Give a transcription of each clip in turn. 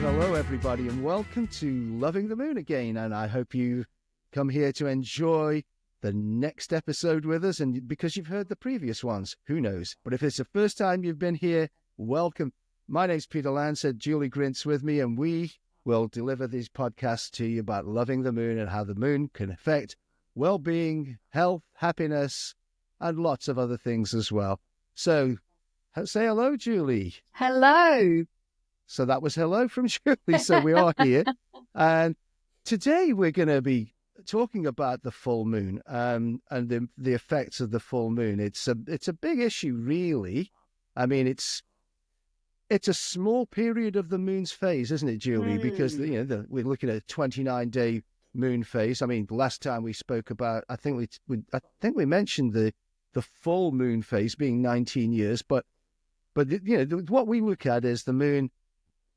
Hello, everybody, and welcome to Loving the Moon again. And I hope you come here to enjoy the next episode with us. And because you've heard the previous ones, who knows? But if it's the first time you've been here, welcome. My name's Peter Lancett, Julie Grint's with me, and we will deliver these podcasts to you about loving the moon and how the moon can affect well-being, health, happiness, and lots of other things as well. So say hello, Julie. Hello. So that was hello from Julie. So we are here. And today we're going to be talking about the full moon and the effects of the full moon. It's a big issue, really. I mean, it's a small period of the moon's phase, isn't it, Julie? Because we're looking at a 29-day moon phase. I mean, last time we spoke about, I think we mentioned the full moon phase being 19 years, but what we look at is the moon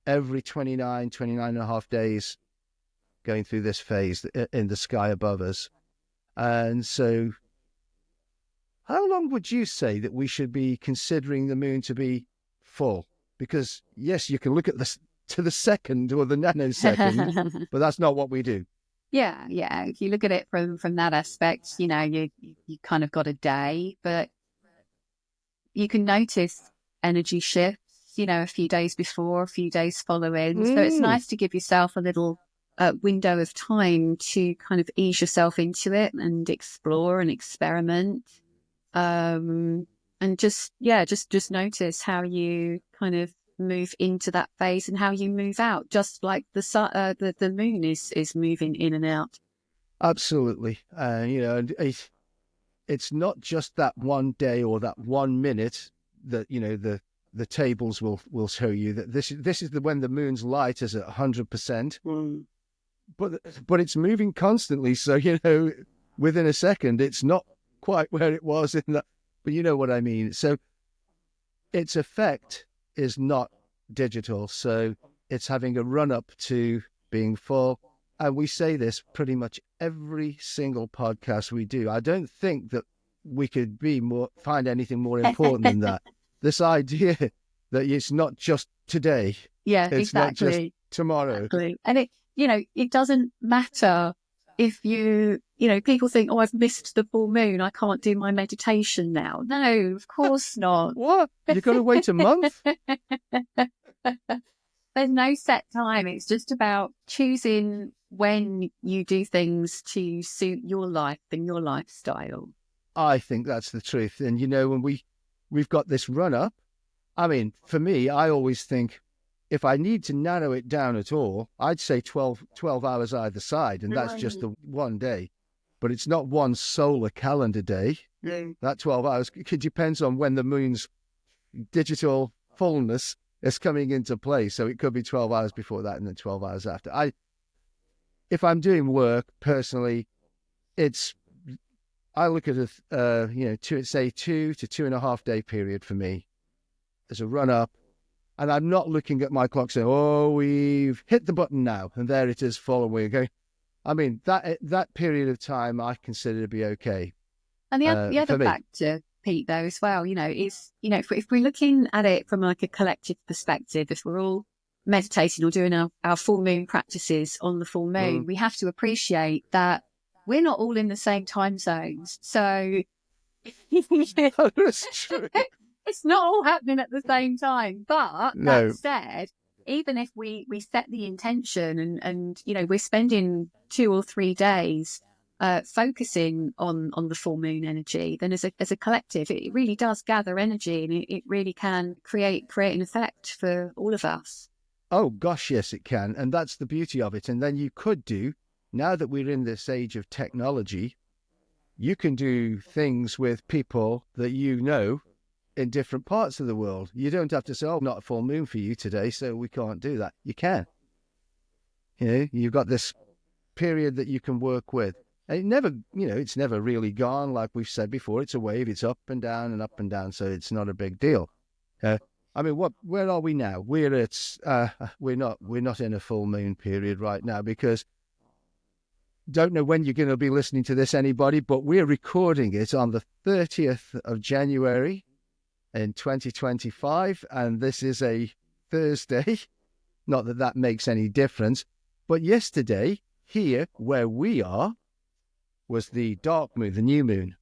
every 29 and a half days going through this phase in the sky above us. And so how long would you say that we should be considering the moon to be full? Because, yes, you can look at this to the second or the nanosecond, but that's not what we do. Yeah. If you look at it from that aspect, you kind of got a day, but you can notice energy shifts, a few days before, a few days following. So it's nice to give yourself a little window of time to kind of ease yourself into it and explore and experiment. And just notice how you kind of move into that phase and how you move out, just like the moon is moving in and out. Absolutely. And it's not just that one day or that 1 minute that, the tables will show you that this is when the moon's light is at 100%. But it's moving constantly. So, within a second, it's not quite where it was in that. But you know what I mean. So its effect is not digital. So it's having a run up to being full. And we say this pretty much every single podcast we do. I don't think that we could find anything more important than that. This idea that it's not just today. Yeah, it's exactly. not just tomorrow. Exactly. And it doesn't matter if people think, oh, I've missed the full moon, I can't do my meditation now. No, of course not. What? You've got to wait a month? There's no set time. It's just about choosing when you do things to suit your life and your lifestyle. I think that's the truth. And, when we've got this run-up, I mean, for me, I always think if I need to narrow it down at all, I'd say 12 hours either side, and that's just the one day. But it's not one solar calendar day. That 12 hours, it depends on when the moon's digital fullness is coming into play. So it could be 12 hours before that and then 12 hours after. If I'm doing work personally, I look at a 2 to 2.5 day period for me. There's a run up, and I'm not looking at my clock saying, "Oh, we've hit the button now, and there it is, full, and we're going." I mean, that period of time I consider to be okay. And the other factor, Pete, though, as well, is if we're looking at it from like a collective perspective, if we're all meditating or doing our full moon practices on the full moon, we have to appreciate that we're not all in the same time zones. So That's true. It's not all happening at the same time. But that said, even if we set the intention and we're spending 2 or 3 days focusing on the full moon energy, then as a collective, it really does gather energy, and it really can create an effect for all of us. Oh, gosh, yes, it can. And that's the beauty of it. And then you could do, now that we're in this age of technology, you can do things with people that in different parts of the world. You don't have to say, "Oh, not a full moon for you today, so we can't do that." You can. You've got this period that you can work with. And it's never really gone. Like we've said before, it's a wave. It's up and down, so it's not a big deal. I mean, where are we now? We're not in a full moon period right now, because don't know when you're going to be listening to this, anybody, but we're recording it on the 30th of January in 2025, and this is a Thursday. Not that that makes any difference. But yesterday, here where we are, was the dark moon, the new moon.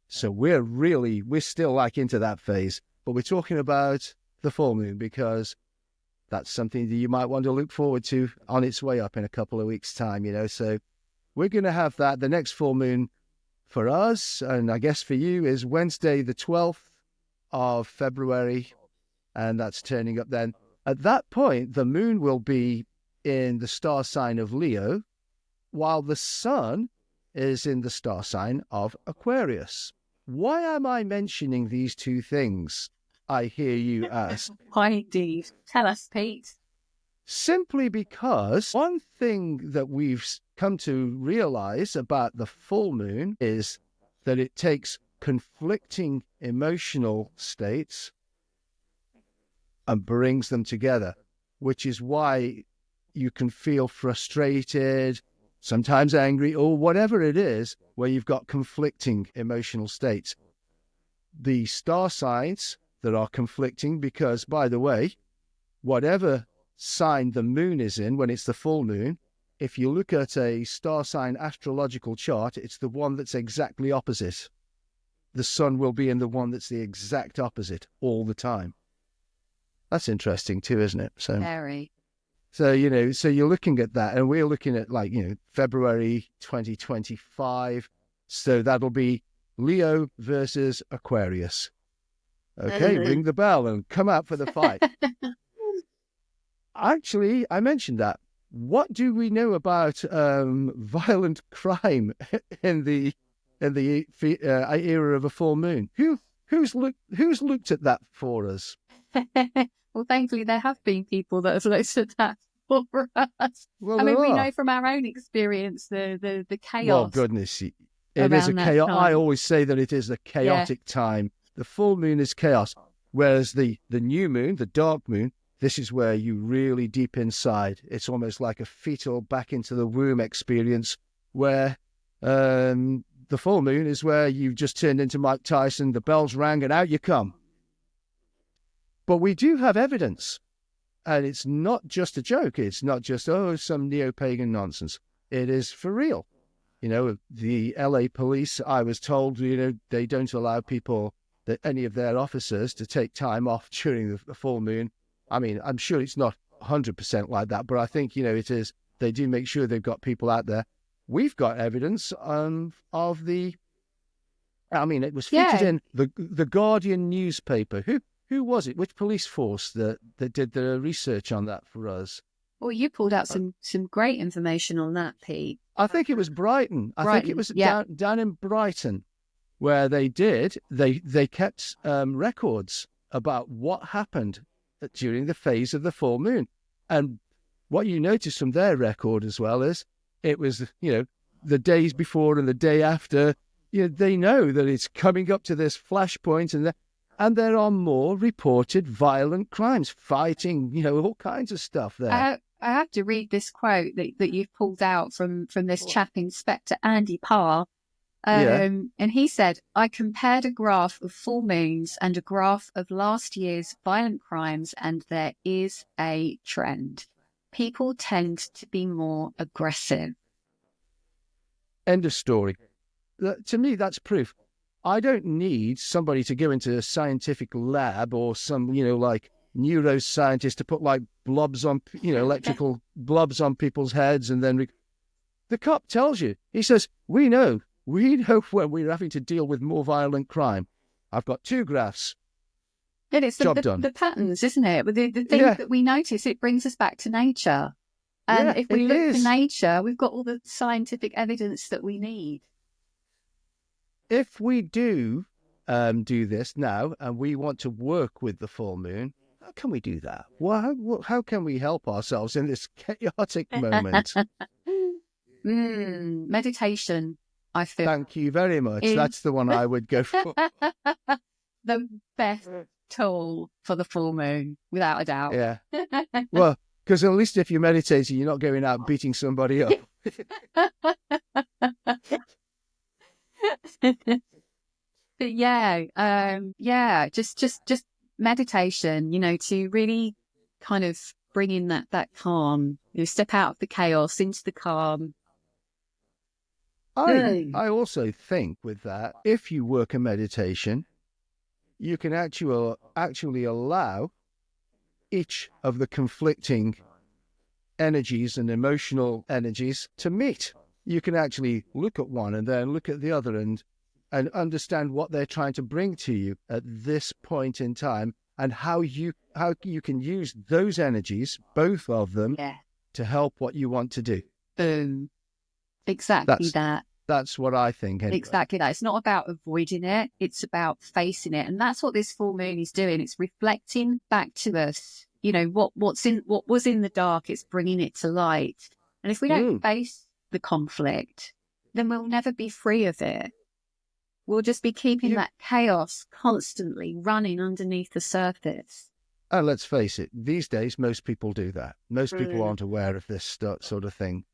So we're still like into that phase. But we're talking about the full moon because that's something that you might want to look forward to on its way up in a couple of weeks' time, you know. So we're going to have that. The next full moon for us, and I guess for you, is Wednesday, the 12th of February. And that's turning up then. At that point, the moon will be in the star sign of Leo, while the sun is in the star sign of Aquarius. Why am I mentioning these two things? I hear you ask. Why indeed? Tell us, Pete. Simply because one thing that we've come to realize about the full moon is that it takes conflicting emotional states and brings them together, which is why you can feel frustrated, sometimes angry, or whatever it is, where you've got conflicting emotional states. The star signs that are conflicting, because, by the way, whatever sign the moon is in when it's the full moon, if you look at a star sign astrological chart, it's the one that's exactly opposite. The sun will be in the one that's the exact opposite all the time. That's interesting too, isn't it? Very. So, you know, so you're looking at that, and we're looking at, like, you know, February 2025. So that'll be Leo versus Aquarius. Okay, ring the bell and come out for the fight. Actually, I mentioned that. What do we know about violent crime in the era of a full moon? Who's looked at that for us? Well, thankfully, there have been people that have looked at that for us. Well, I mean, we know from our own experience the chaos. Well, goodness, it is a chaos. I always say that it is a chaotic time. The full moon is chaos, whereas the new moon, the dark moon, this is where you really deep inside. It's almost like a fetal back into the womb experience, where the full moon is where you've just turned into Mike Tyson, the bells rang, and out you come. But we do have evidence, and it's not just a joke. It's not just, some neo-pagan nonsense. It is for real. You know, the LA police, I was told, you know, they don't allow any of their officers to take time off during the full moon. I mean, I'm sure it's not 100% like that, but I think, you know, it is. They do make sure they've got people out there. We've got evidence of the, I mean, it was featured in the Guardian newspaper. Who was it? Which police force that did the research on that for us? Well, you pulled out some great information on that, Pete. I think it was Brighton. I think it was down in Brighton, where they kept records about what happened during the phase of the full moon. And what you notice from their record as well is it was, you know, the days before and the day after, you know, they know that it's coming up to this flashpoint, and there are more reported violent crimes, fighting, you know, all kinds of stuff there. I have to read this quote that you've pulled out from this chap, Inspector Andy Parr. And he said, I compared a graph of full moons and a graph of last year's violent crimes, and there is a trend. People tend to be more aggressive. End of story. To me, that's proof. I don't need somebody to go into a scientific lab or some, you know, like neuroscientist to put like blobs on, you know, electrical blobs on people's heads. And then the cop tells you, he says, we know when we're having to deal with more violent crime. I've got 2 graphs. And it's the patterns, isn't it? The things that we notice, it brings us back to nature. And if we look to nature, we've got all the scientific evidence that we need. If we do this now, and we want to work with the full moon, how can we do that? Well, how can we help ourselves in this chaotic moment? Meditation, I feel. Thank you very much. That's the one I would go for. The best tool for the full moon, without a doubt. Yeah. Well, because at least if you're meditating, you're not going out beating somebody up. But just meditation, you know, to really kind of bring in that calm. Step out of the chaos into the calm. I also think with that, if you work a meditation, you can actually allow each of the conflicting energies and emotional energies to meet. You can actually look at one and then look at the other and understand what they're trying to bring to you at this point in time, and how you can use those energies, both of them, to help what you want to do. Boom. Exactly that. That's what I think. Anyway. Exactly that. It's not about avoiding it. It's about facing it. And that's what this full moon is doing. It's reflecting back to us, what was in the dark. It's bringing it to light. And if we don't face the conflict, then we'll never be free of it. We'll just be keeping that chaos constantly running underneath the surface. And let's face it, these days, most people do that. Most people aren't aware of this sort of thing,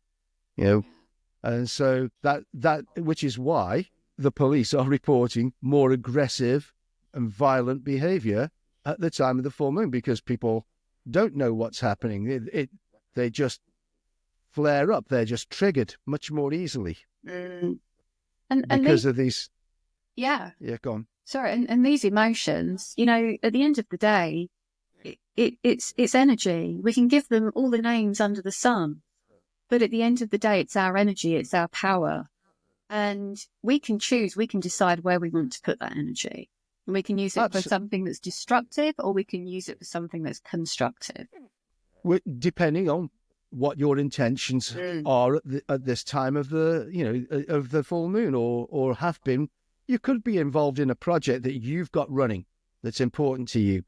And so that which is why the police are reporting more aggressive and violent behavior at the time of the full moon, because people don't know what's happening. They just flare up. They're just triggered much more easily. And because of these. Yeah. Yeah, go on. Sorry, and these emotions, at the end of the day, it's energy. We can give them all the names under the sun. But at the end of the day, it's our energy, it's our power. And we can choose, we can decide where we want to put that energy. And we can use it for something that's destructive, or we can use it for something that's constructive. Depending on what your intentions are at this time of the full moon, or have been. You could be involved in a project that you've got running that's important to you.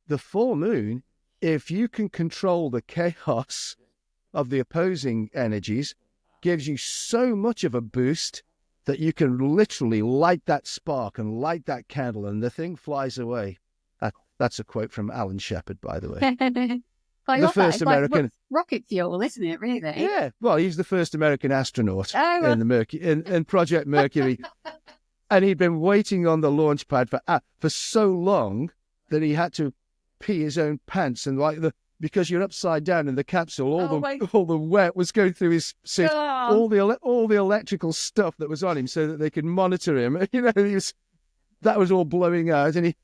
The full moon, if you can control the chaos of the opposing energies, gives you so much of a boost that you can literally light that spark and light that candle, and the thing flies away. That's a quote from Alan Shepard, by the way. The first American rocket fuel, isn't it? Really? Yeah. Well, he's the first American astronaut in the in Project Mercury, and he'd been waiting on the launch pad for so long that he had to pee his own pants, and because you're upside down in the capsule, all the wet was going through his suit, all the electrical stuff that was on him, so that they could monitor him. That was all blowing out, and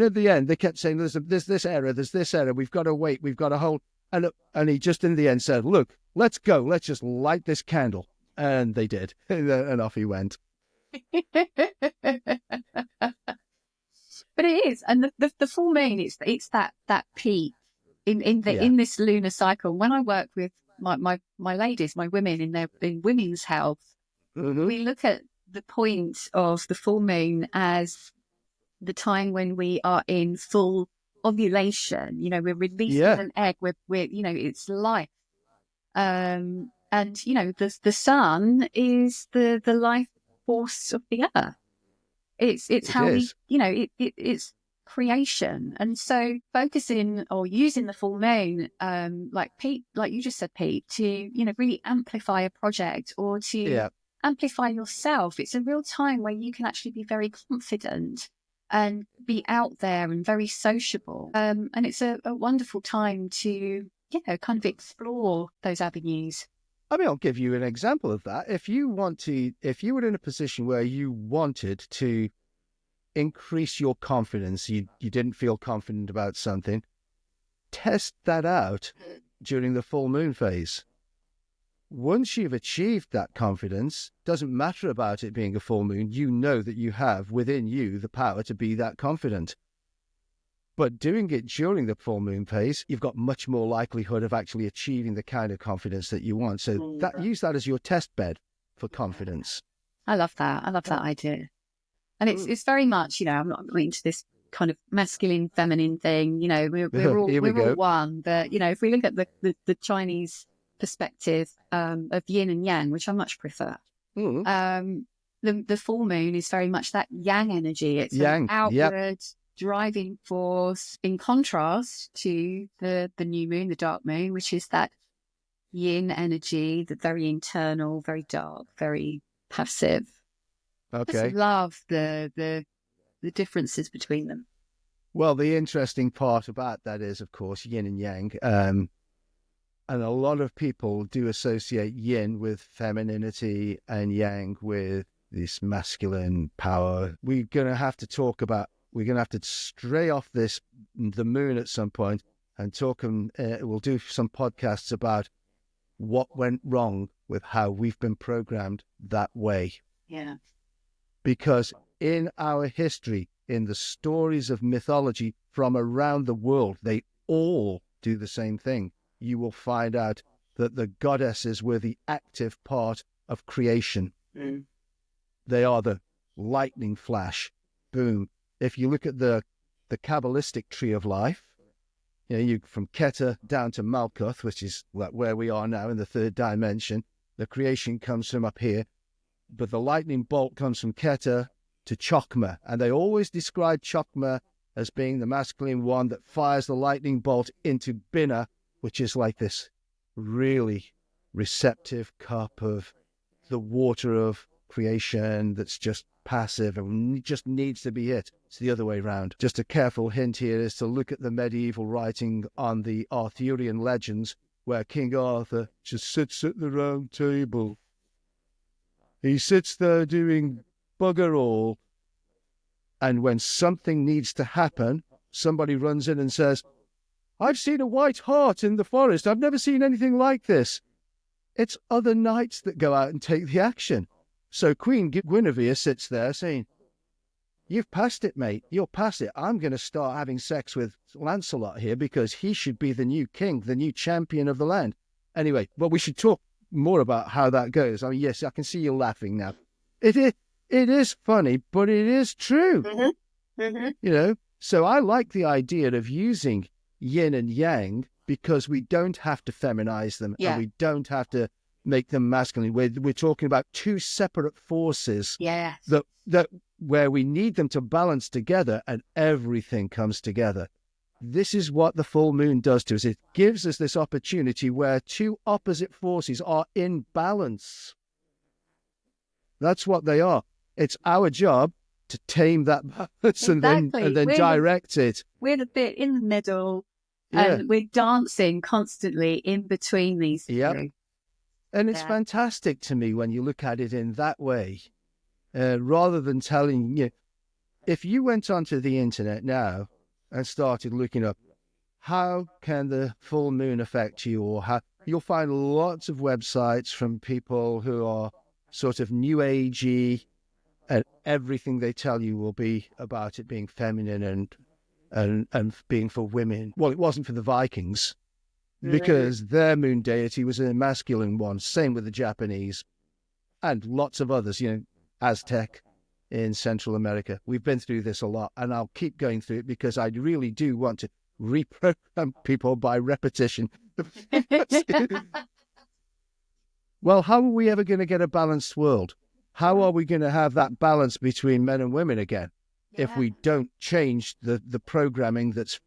at the end they kept saying, "There's this error, we've got to wait, we've got to hold," and he just in the end said, "Look, let's go, let's just light this candle," and they did, and off he went. But it is, and the full moon, it's that peak in this lunar cycle. When I work with my ladies, my women in women's health, we look at the point of the full moon as the time when we are in full ovulation. We're releasing an egg. We're it's life. And the sun is the life force of the earth. It's how it's creation. And so focusing or using the full moon, like you just said, Pete, to really amplify a project or to amplify yourself. It's a real time where you can actually be very confident and be out there and very sociable. And it's a wonderful time to kind of explore those avenues. I mean, I'll give you an example of that. If you were in a position where you wanted to increase your confidence, you didn't feel confident about something, test that out during the full moon phase. Once you've achieved that confidence, doesn't matter about it being a full moon, you know that you have within you the power to be that confident. But doing it during the full moon phase, you've got much more likelihood of actually achieving the kind of confidence that you want. So use that as your test bed for confidence. I love that. I love that idea. And it's very much, I'm not into this kind of masculine, feminine thing. We're all one. But, if we look at the Chinese perspective of yin and yang, which I much prefer, the full moon is very much that yang energy. It's yang, an outward driving force, in contrast to the new moon, the dark moon, which is that yin energy, the very internal, very dark, very passive. Okay. I just love the differences between them. Well, the interesting part about that is, of course, yin and yang. And a lot of people do associate yin with femininity and yang with this masculine power. We're going to have to stray off the moon at some point and we'll do some podcasts about what went wrong with how we've been programmed that way. Yeah. Because in our history, in the stories of mythology from around the world, they all do the same thing. You will find out that the goddesses were the active part of creation. Mm. They are the lightning flash, boom. If you look at the Kabbalistic tree of life, you from Keter down to Malkuth, which is where we are now in the third dimension. The creation comes from up here, but the lightning bolt comes from Keter to Chokmah, and they always describe Chokmah as being the masculine one that fires the lightning bolt into Binah, which is like this really receptive cup of the water of creation that's just passive and just needs to be hit. It's the other way around. Just a careful hint here is to look at the medieval writing on the Arthurian legends, where King Arthur just sits at the round table. He sits there doing bugger all, and when something needs to happen, somebody runs in and says, "I've seen a white hart in the forest. I've never seen anything like this." It's other knights that go out and take the action. So Queen Guinevere sits there saying, "You've passed it, mate. You're past it. I'm going to start having sex with Lancelot here because he should be the new king, the new champion of the land." Anyway, but we should talk more about how that goes. I mean, yes, I can see you laughing now. It is funny, but it is true. Mm-hmm. Mm-hmm. So I like the idea of using yin and yang because we don't have to feminize them, and we don't have to make them masculine. We're talking about two separate forces that where we need them to balance together, and everything comes together. This is what the full moon does to us. It gives us this opportunity where two opposite forces are in balance. That's what they are. It's our job to tame that balance and then direct it. We're the bit in the middle, and we're dancing constantly in between these two. And it's fantastic to me when you look at it in that way, rather than telling you. If you went onto the internet now and started looking up, how can the full moon affect you, or how, you'll find lots of websites from people who are sort of new agey, and everything they tell you will be about it being feminine and being for women. Well, it wasn't for the Vikings, because their moon deity was a masculine one. Same with the Japanese and lots of others, Aztec in Central America. We've been through this a lot, and I'll keep going through it because I really do want to reprogram people by repetition. Well, how are we ever going to get a balanced world? How are we going to have that balance between men and women again if we don't change the programming that's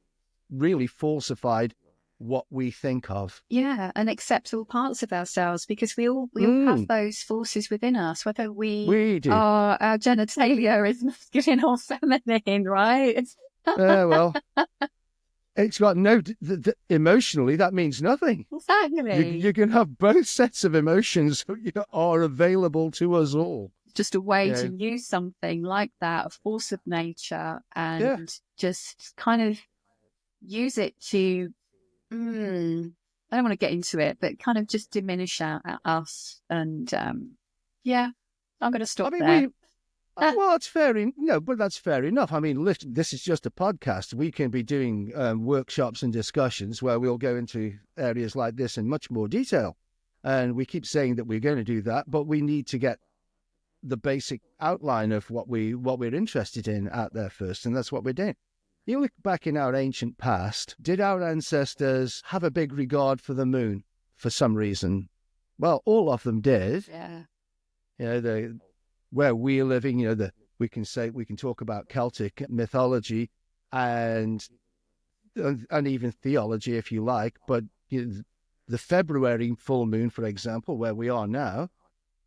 really falsified what we think of? Yeah, and accept all parts of ourselves, because we all have those forces within us, whether we do. Our genitalia is masculine or feminine, right? Well, it's got emotionally, that means nothing. Exactly. You can have both sets of emotions are available to us all. Just a way to use something like that, a force of nature, and just kind of use it to, I don't want to get into it, but kind of just diminish us. And I'm going to stop there. Well, it's fair. But that's fair enough. I mean, listen, this is just a podcast. We can be doing workshops and discussions where we'll go into areas like this in much more detail. And we keep saying that we're going to do that, but we need to get the basic outline of what we're interested in out there first, and that's what we're doing. You look back in our ancient past, did our ancestors have a big regard for the moon for some reason? Well, all of them did. Yeah. Where we're living, we can talk about Celtic mythology and even theology if you like, but the February full moon, for example, where we are now,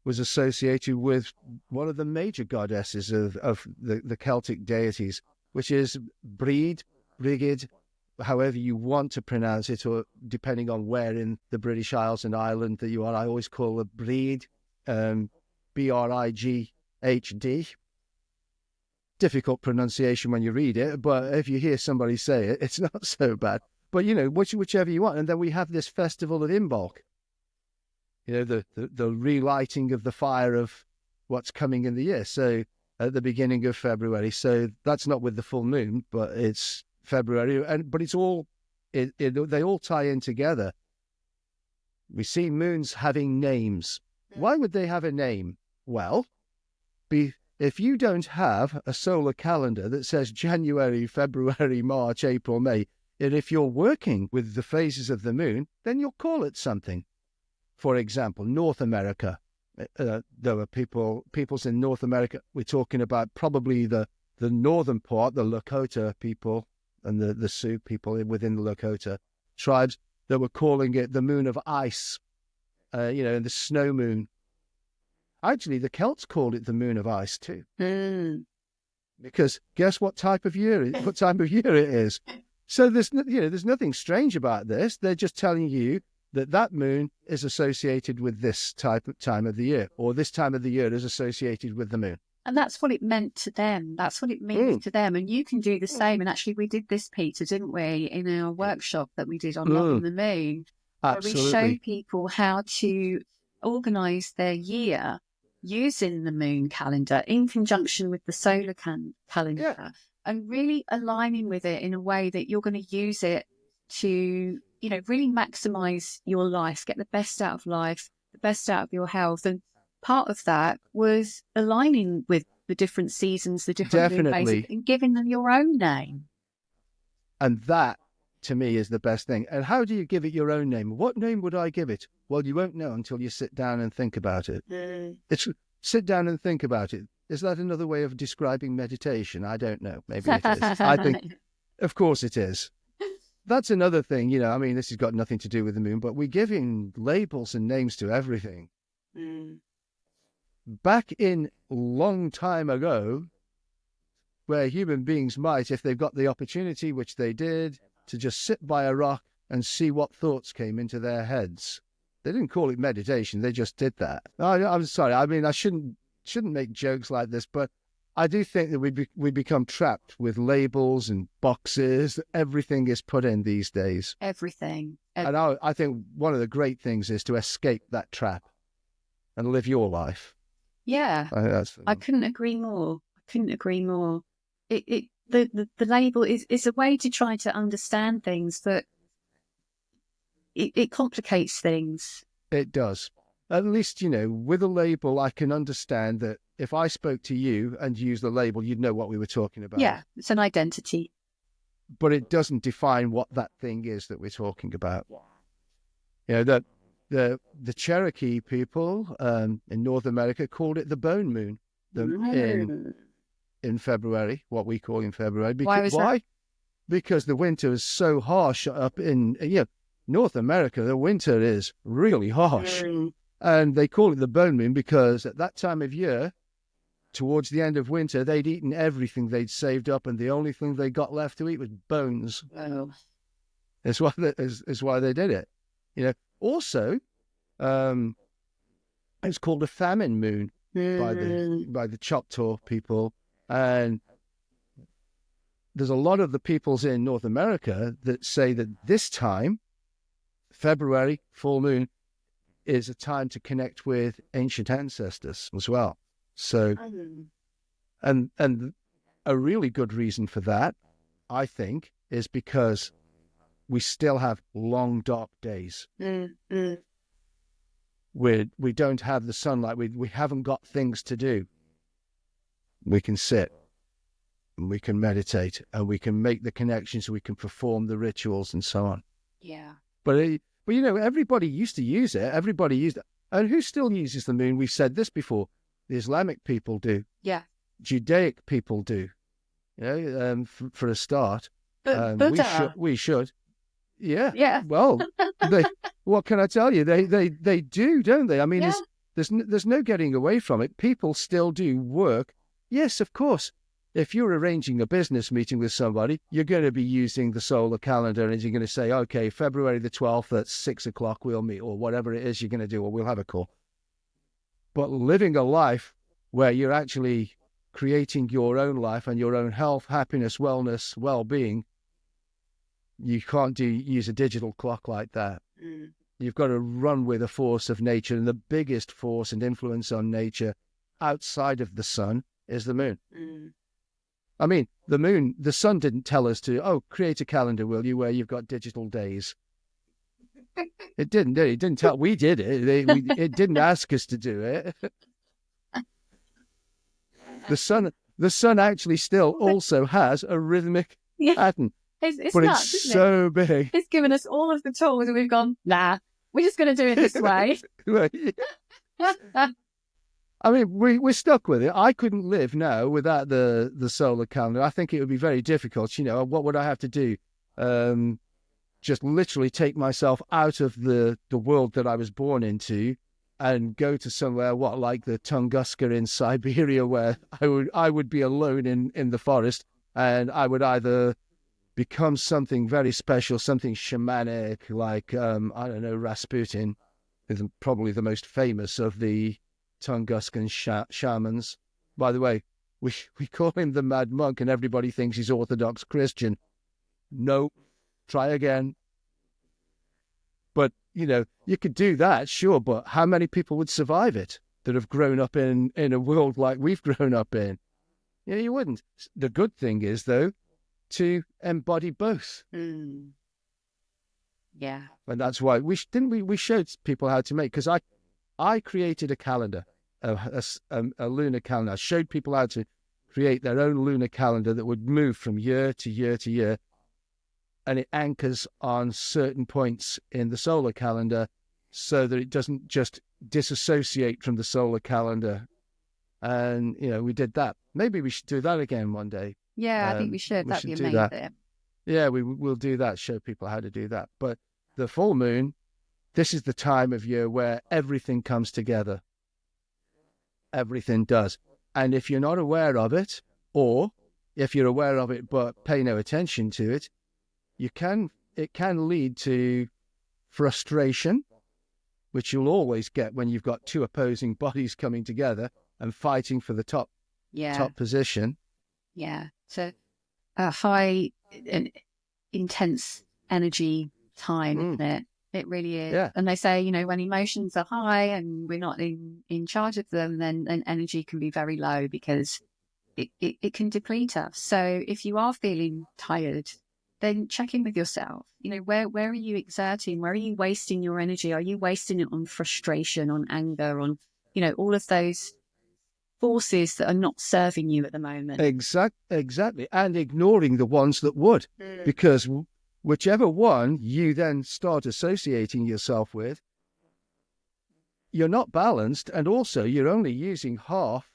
was associated with one of the major goddesses of the Celtic deities, which is breed, brigid, however you want to pronounce it, or depending on where in the British Isles and Ireland that you are. I always call it breed, Brighd. Difficult pronunciation when you read it, but if you hear somebody say it, it's not so bad. But, whichever you want. And then we have this festival of Imbolc, the relighting of the fire of what's coming in the year. So at the beginning of February. So that's not with the full moon, but it's February. But it's all, they all tie in together. We see moons having names. Why would they have a name? Well, if you don't have a solar calendar that says January, February, March, April, May, and if you're working with the phases of the moon, then you'll call it something. For example, North America. There were peoples in North America. We're talking about probably the northern part, the Lakota people and the Sioux people within the Lakota tribes that were calling it the moon of ice, the snow moon. Actually, the Celts called it the moon of ice too, because guess what type of year it is. So there's nothing strange about this. They're just telling you that moon is associated with this time of the year, or this time of the year is associated with the moon. And that's what it meant to them. That's what it means to them. And you can do the same. And actually, we did this, Peter, didn't we, in our workshop that we did on Loving the Moon, Absolutely. where we show people how to organise their year using the moon calendar in conjunction with the solar calendar, and really aligning with it in a way that you're going to use it to, really maximise your life, get the best out of life, the best out of your health. And part of that was aligning with the different seasons, the different moon phases, and giving them your own name. And that, to me, is the best thing. And how do you give it your own name? What name would I give it? Well, you won't know until you sit down and think about it. It's sit down and think about it. Is that another way of describing meditation? I don't know. Maybe it is. I think, of course it is. That's another thing, this has got nothing to do with the moon, but we're giving labels and names to everything. Back in long time ago, where human beings might, if they've got the opportunity, which they did, to just sit by a rock and see what thoughts came into their heads. They didn't call it meditation. They just did that. I'm sorry. I shouldn't make jokes like this, but I do think that we become trapped with labels and boxes. Everything is put in these days. Everything. And I think one of the great things is to escape that trap and live your life. Yeah. I couldn't agree more. The label is a way to try to understand things, but it complicates things. It does. At least, with a label, I can understand that if I spoke to you and used the label, you'd know what we were talking about. Yeah, it's an identity. But it doesn't define what that thing is that we're talking about. The Cherokee people in North America called it the bone moon in February, what we call in February. Why? Because the winter is so harsh up in North America. The winter is really harsh. And they call it the bone moon because at that time of year, towards the end of winter, they'd eaten everything they'd saved up, and the only thing they got left to eat was bones. Oh. That's why they did it. Also, it's called a famine moon by the Choctaw people, and there's a lot of the peoples in North America that say that this time, February, full moon, is a time to connect with ancient ancestors as well. So, and a really good reason for that, I think, is because we still have long, dark days. We don't have the sunlight. We haven't got things to do. We can sit and we can meditate and we can make the connections. We can perform the rituals and so on. Yeah. But everybody used to use it. Everybody used it. And who still uses the moon? We've said this before. The Islamic people do. Yeah. Judaic people do. For a start. Buddha. We should. Yeah. Yeah. Well, what can I tell you? They do, don't they? There's no getting away from it. People still do work. Yes, of course. if you're arranging a business meeting with somebody, you're going to be using the solar calendar, and you're going to say, okay, February the 12th at 6 o'clock we'll meet, or whatever it is you're going to do, or we'll have a call. But living a life where you're actually creating your own life and your own health, happiness, wellness, well-being, you can't use a digital clock like that. You've got to run with the force of nature, and the biggest force and influence on nature outside of the sun is the moon. I mean, the sun didn't tell us to, create a calendar, will you, where you've got digital days. It didn't, did it? It didn't tell, we did it. It didn't ask us to do it. The sun actually still also has a rhythmic pattern. It's but nuts, it's isn't so it? big. It's given us all of the tools, and we've gone, nah, we're just going to do it this way. I mean, we're stuck with it. I couldn't live now without the solar calendar. I think it would be very difficult. What would I have to do? Just literally take myself out of the world that I was born into and go to somewhere, like the Tunguska in Siberia, where I would be alone in the forest, and I would either become something very special, something shamanic, like, I don't know, Rasputin is probably the most famous of the Tunguskan shamans. By the way, we call him the Mad Monk, and everybody thinks he's Orthodox Christian. Nope. Try again. But, you could do that, sure, but how many people would survive it that have grown up in a world like we've grown up in? You wouldn't. The good thing is, though, to embody both. Yeah. And that's why we showed people how to make, because I created a calendar, a lunar calendar. I showed people how to create their own lunar calendar that would move from year to year to year, and it anchors on certain points in the solar calendar so that it doesn't just disassociate from the solar calendar. And, we did that. Maybe we should do that again one day. Yeah, I think we should. That'd be amazing. Yeah, we'll do that, show people how to do that. But the full moon, this is the time of year where everything comes together. Everything does. And if you're not aware of it, or if you're aware of it but pay no attention to it, it can lead to frustration, which you'll always get when you've got two opposing bodies coming together and fighting for the top position. Yeah. So a high and intense energy time, isn't it? It really is. Yeah. And they say, when emotions are high and we're not in charge of them, then energy can be very low, because it can deplete us. So if you are feeling tired, then check in with yourself. Where are you exerting? Where are you wasting your energy? Are you wasting it on frustration, on anger, on, all of those forces that are not serving you at the moment? Exactly. And ignoring the ones that would. Because whichever one you then start associating yourself with, you're not balanced, and also you're only using half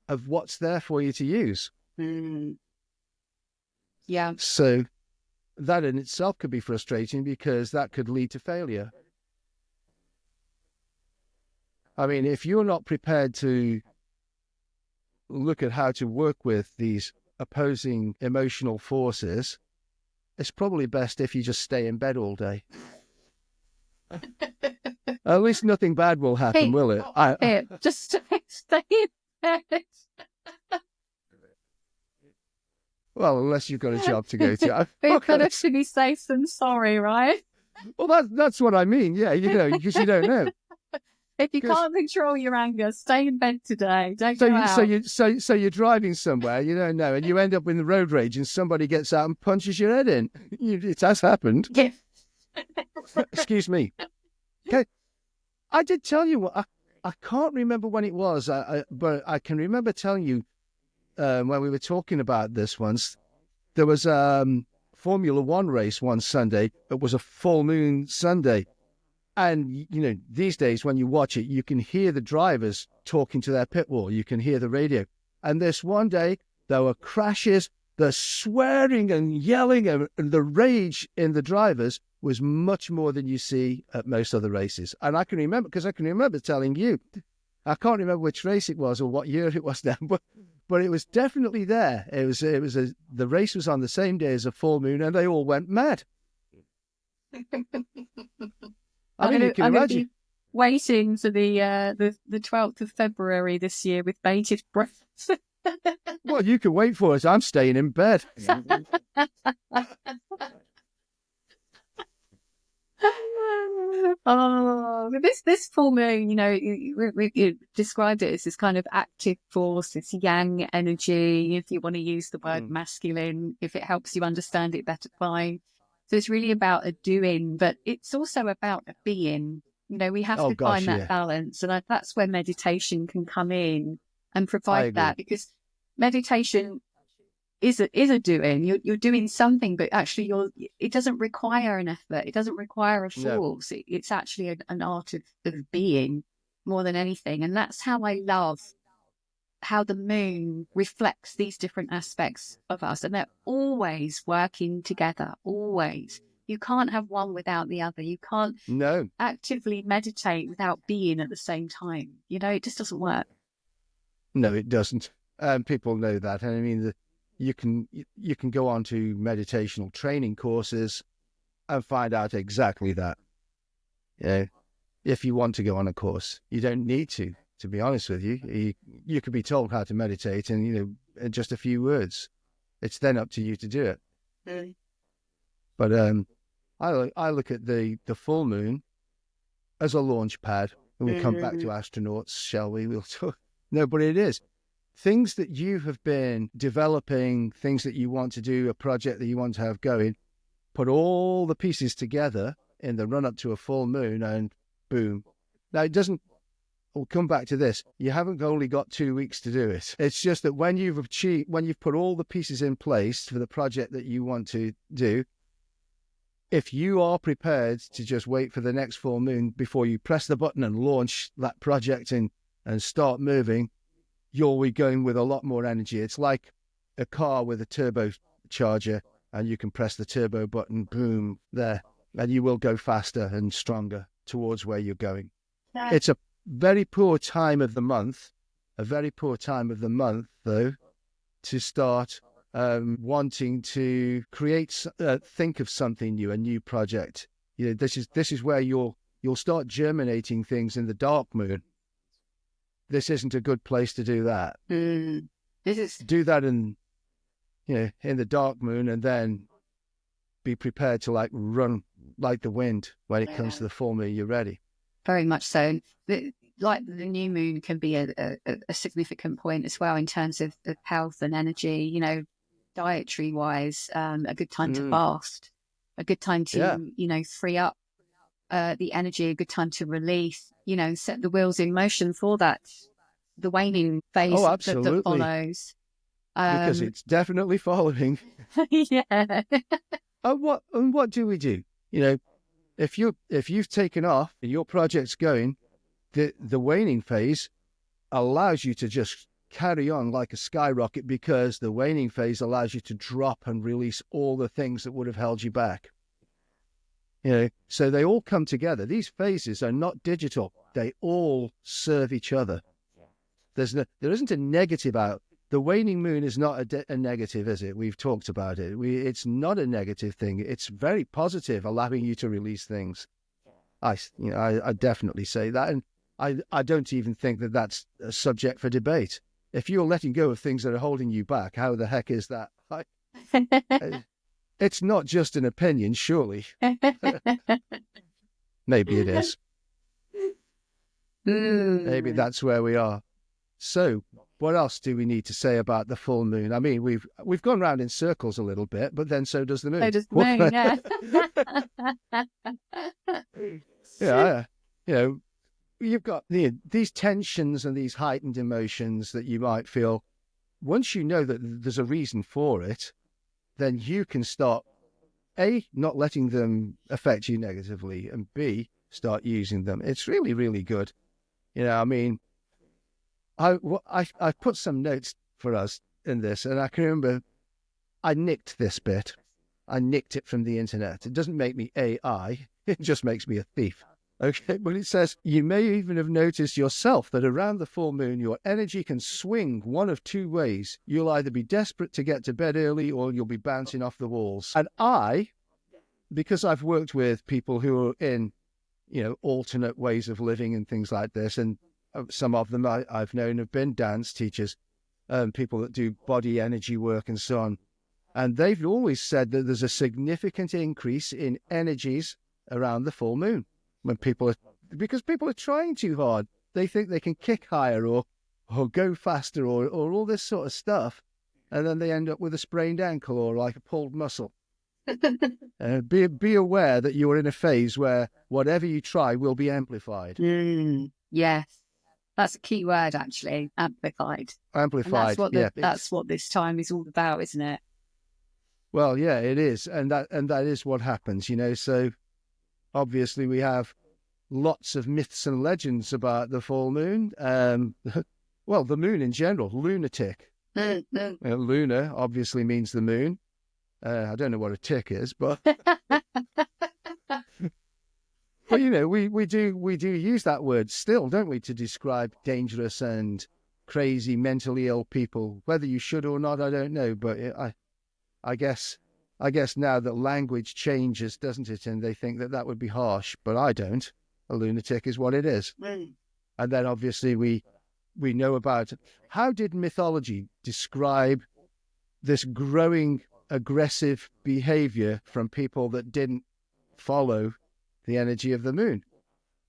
of what's there for you to use. Yeah. So that in itself could be frustrating, because that could lead to failure. I mean, if you're not prepared to look at how to work with these opposing emotional forces, it's probably best if you just stay in bed all day. At least nothing bad will happen, will it? Just stay in bed. Well, unless you've got a job to go to. We've got to be safe than sorry, right? Well, that's what I mean. Yeah, because you don't know. If you can't control your anger, stay in bed today. Don't go out. So you're driving somewhere, you don't know, and you end up in the road rage, and somebody gets out and punches your head in. It has happened. Yeah. Excuse me. Okay, I did tell you. I can't remember when it was, but I can remember telling you when we were talking about this once. There was Formula One race one Sunday. It was a full moon Sunday. And, these days when you watch it, you can hear the drivers talking to their pit wall. You can hear the radio. And this one day, there were crashes, the swearing and yelling, and the rage in the drivers was much more than you see at most other races. And I can remember, because I can remember telling you, I can't remember which race it was or what year it was now, but it was definitely there. The race was on the same day as a full moon, and they all went mad. I mean, you can imagine. Waiting for the 12th of February this year with bated breath. Well, you can wait for us. I'm staying in bed. Oh, this full moon, we described it as this kind of active force, this yang energy, if you want to use the word masculine, if it helps you understand it better, fine. So it's really about a doing, but it's also about a being. We have to find that balance. And that's where meditation can come in and provide that, because meditation is a doing. You're doing something, but actually it doesn't require an effort. It doesn't require a force. No. It's actually an art of being more than anything. And that's how I love how the moon reflects these different aspects of us. And they're always working together, always. You can't have one without the other. You can't actively meditate without being at the same time. It just doesn't work. No, it doesn't. People know that. And I mean, you can go on to meditational training courses and find out exactly that. If you want to go on a course, you don't need to be honest with you. You could be told how to meditate in just a few words. It's then up to you to do it. Really? But I look at the full moon as a launch pad. And we'll come back to astronauts, shall we? We'll talk. No, but it is. Things that you have been developing, things that you want to do, a project that you want to have going, put all the pieces together in the run-up to a full moon and boom. Now, we'll come back to this. You haven't only got 2 weeks to do it. It's just that when you've put all the pieces in place for the project that you want to do, if you are prepared to just wait for the next full moon before you press the button and launch that project and start moving, you'll be going with a lot more energy. It's like a car with a turbocharger, and you can press the turbo button, boom, there, and you will go faster and stronger towards where you're going. It's a very poor time of the month, though, to start wanting to think of something new, a new project. This is where you'll start germinating things in the dark moon. This isn't a good place to do that. Do that in the dark moon, and then be prepared to run like the wind when it comes to the full moon. You're ready. Very much so. The new moon can be a significant point as well in terms of health and energy. Dietary wise, a good time to fast, a good time to free up the energy, a good time to release. Set the wheels in motion for the waning phase that follows. Because it's definitely following. Yeah. And what do we do? If you've taken off and your project's going, the waning phase allows you to just carry on like a skyrocket, because the waning phase allows you to drop and release all the things that would have held you back. So they all come together. These phases are not digital. They all serve each other. There isn't a negative out. The waning moon is not a negative, is it? We've talked about it. It's not a negative thing. It's very positive, allowing you to release things. I definitely say that. And I don't even think that that's a subject for debate. If you're letting go of things that are holding you back, how the heck is that? It's not just an opinion, surely. Maybe it is. Maybe that's where we are. So, what else do we need to say about the full moon? I mean, we've gone round in circles a little bit, but then so does the moon. So does the moon, yeah. Yeah, you've got these tensions and these heightened emotions that you might feel. Once you know that there's a reason for it, then you can start, A, not letting them affect you negatively, and B, start using them. It's really, really good. I mean, I put some notes for us in this, and I can remember I nicked this bit. I nicked it from the internet. It doesn't make me AI. It just makes me a thief. Okay, but it says, you may even have noticed yourself that around the full moon, your energy can swing one of two ways. You'll either be desperate to get to bed early or you'll be bouncing off the walls. And because I've worked with people who are in, alternate ways of living and things like this, and some of them I've known have been dance teachers, people that do body energy work and so on. And they've always said that there's a significant increase in energies around the full moon. Because people are trying too hard. They think they can kick higher or go faster or all this sort of stuff. And then they end up with a sprained ankle or like a pulled muscle. Be aware that you're in a phase where whatever you try will be amplified. Yes. That's a key word, actually, amplified. Amplified, and that's what this time is all about, isn't it? Well, yeah, it is. And that is what happens, So obviously we have lots of myths and legends about the full moon. Well, the moon in general, lunatic. Lunar obviously means the moon. I don't know what a tick is, but but we do use that word still, don't we, to describe dangerous and crazy, mentally ill people. Whether you should or not, I don't know. But I guess now that language changes, doesn't it? And they think that would be harsh, but I don't. A lunatic is what it is. And then obviously we know about how did mythology describe this growing aggressive behavior from people that didn't follow the energy of the moon.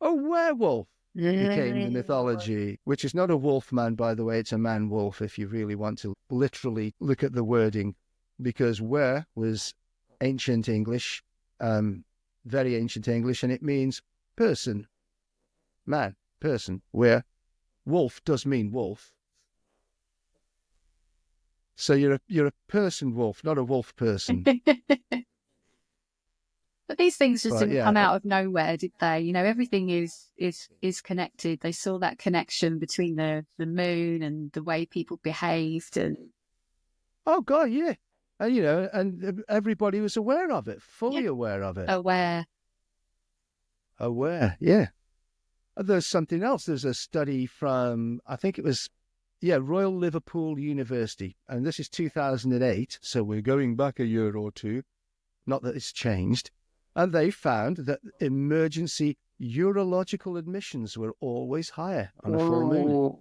A werewolf became the mythology, which is not a wolf man, by the way. It's a man wolf if you really want to literally look at the wording, because were was ancient English, very ancient English, and it means person, man, person, where wolf does mean wolf. So you're a person wolf, not a wolf person. But these things just didn't come out of nowhere, did they? Everything is connected. They saw that connection between the moon and the way people behaved, and oh God, yeah, and and everybody was aware of it, fully aware of it. Aware, yeah. There's something else. There's a study from, I think it was, Royal Liverpool University, and this is 2008, so we're going back a year or two, not that it's changed, and they found that emergency urological admissions were always higher on a full moon.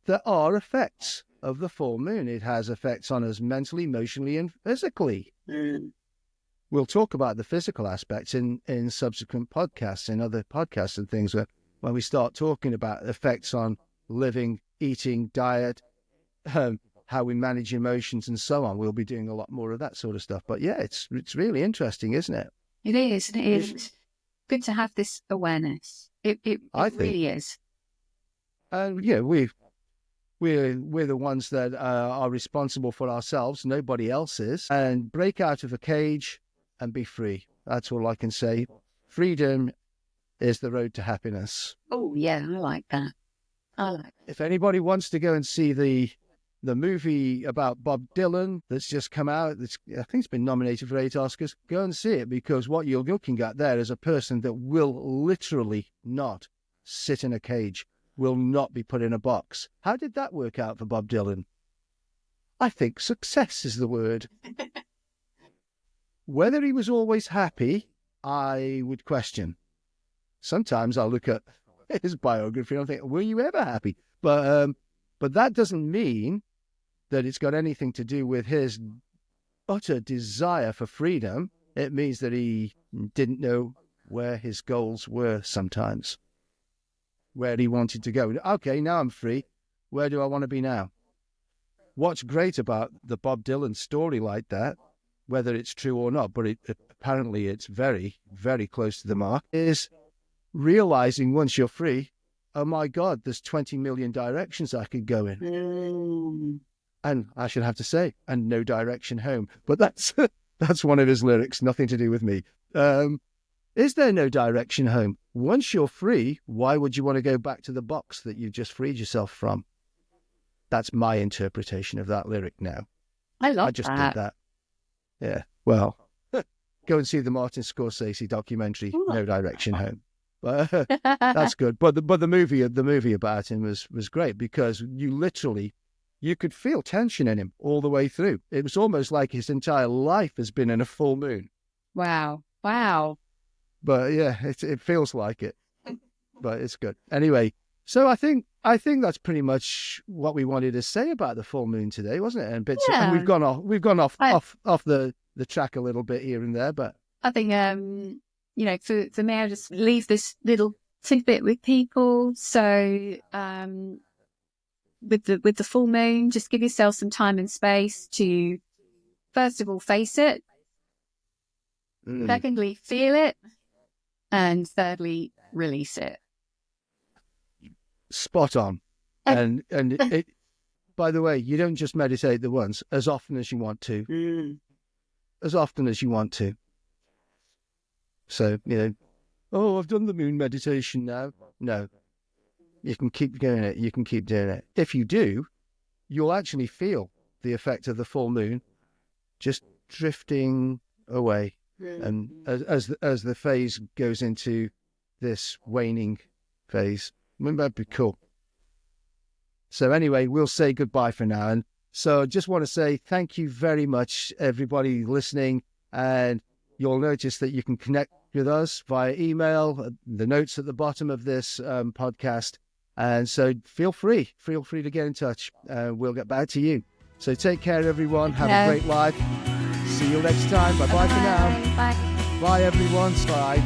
There are effects of the full moon. It has effects on us mentally, emotionally, and physically. We'll talk about the physical aspects in subsequent podcasts, in other podcasts and things, when we start talking about effects on living, eating, diet, how we manage emotions and so on. We'll be doing a lot more of that sort of stuff. But yeah, it's really interesting, isn't it? It is. And it is good to have this awareness. It really is. And we're the ones that are responsible for ourselves. Nobody else is. And break out of a cage and be free. That's all I can say. Freedom is the road to happiness. Oh yeah, I like that. If anybody wants to go and see the movie about Bob Dylan that's just come out, I think it's been nominated for 8 Oscars, go and see it, because what you're looking at there is a person that will literally not sit in a cage, will not be put in a box. How did that work out for Bob Dylan? I think success is the word. Whether he was always happy, I would question. Sometimes I'll look at his biography and I'll think, were you ever happy? But that doesn't mean that it's got anything to do with his utter desire for freedom. It means that he didn't know where his goals were sometimes, where he wanted to go. Okay, now I'm free. Where do I want to be now? What's great about the Bob Dylan story like that, whether it's true or not, but apparently it's very, very close to the mark, is realizing once you're free, oh my God, there's 20 million directions I could go in. And I should have to say, and no direction home. But that's one of his lyrics, nothing to do with me. Is there no direction home? Once you're free, why would you want to go back to the box that you just freed yourself from? That's my interpretation of that lyric now. I love that. I just did that. Yeah, well, go and see the Martin Scorsese documentary, Ooh. No Direction Home. But that's good. But the movie about him was great, because you could feel tension in him all the way through. It was almost like his entire life has been in a full moon. Wow. But yeah, it feels like it. But it's good. Anyway, so I think that's pretty much what we wanted to say about the full moon today, wasn't it? And bits, and we've gone off the track a little bit here and there. But I think for me, I just leave this little tidbit with people. So with the full moon, just give yourself some time and space to, first of all, face it. Secondly, feel it. And thirdly, release it. Spot on. And it, by the way, you don't just meditate the once, as often as you want to. As often as you want to. So, I've done the moon meditation now. No. You can keep doing it. You can keep doing it. If you do, you'll actually feel the effect of the full moon just drifting away. And as the phase goes into this waning phase, wouldn't that be cool? So anyway, we'll say goodbye for now. And so I just want to say thank you very much, everybody listening. And you'll notice that you can connect with us via email, the notes at the bottom of this podcast. And so feel free to get in touch. We'll get back to you. So take care, everyone. Have a great life. See you next time. Bye-bye for now. Bye. Bye, everyone. Bye.